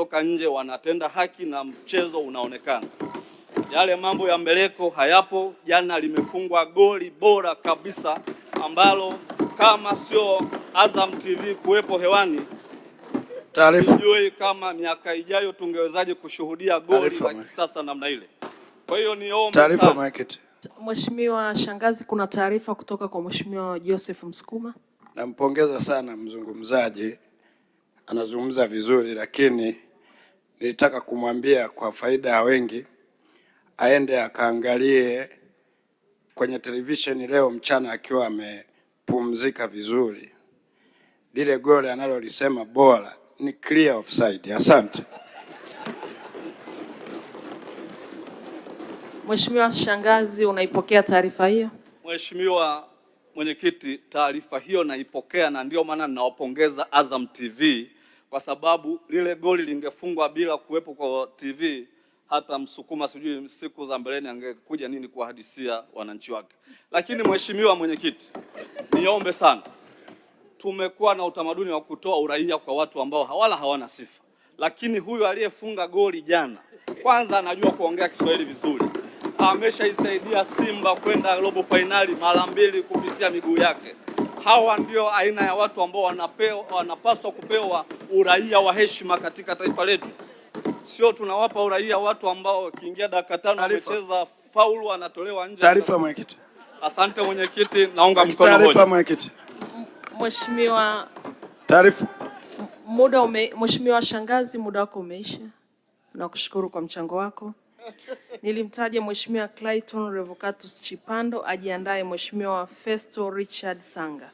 wakitoka nje wanatenda haki na mchezo unaonekana. Yale mambo ya mbeleko hayapo. Jana limefungwa goli bora kabisa ambalo kama sio Azam TV kuwepo hewani, sijui kama miaka ijayo tungewezaje kushuhudia goli la kisasa namna ile. Kwa hiyo niombe sana. Mheshimiwa Shangazi, kuna taarifa kutoka kwa Mheshimiwa Joseph Msukuma. Nampongeza sana mzungumzaji, anazungumza vizuri, lakini nilitaka kumwambia kwa faida ya wengi aende akaangalie kwenye televisheni leo mchana akiwa amepumzika vizuri. Lile goli analolisema bora ni clear offside. Asante. Mheshimiwa Shangazi, unaipokea taarifa hiyo? Mheshimiwa Mwenyekiti, taarifa hiyo naipokea, na ndio maana ninawapongeza Azam TV kwa sababu lile goli lingefungwa bila kuwepo kwa TV, hata Msukuma sijui siku za mbeleni angekuja nini kuwahadisia wananchi wake. Lakini Mheshimiwa Mwenyekiti, niombe sana, tumekuwa na utamaduni wa kutoa uraia kwa watu ambao hawana sifa, lakini huyu aliyefunga goli jana kwanza anajua kuongea Kiswahili vizuri. Ameshaisaidia Simba kwenda robo finali mara 2 kupitia miguu yake. Hawa ndio aina ya watu ambao wanapaswa kupewa uraia wa heshima katika taifa letu. Sio tunawapa uraia watu ambao kiingia dakika 5 wamecheza faulu anatolewa nje. Taarifa Mwenyekiti. Asante Mwenyekiti, naunga mkono hoja. Taarifa Mwenyekiti. Mheshimiwa, taarifa. Mheshimiwa Shangazi, muda wako umeisha. Nakushukuru kwa mchango wako. Nilimtaja Mheshimiwa Clayton Revocatus Chipando, ajiandae Mheshimiwa Festo Richard Sanga.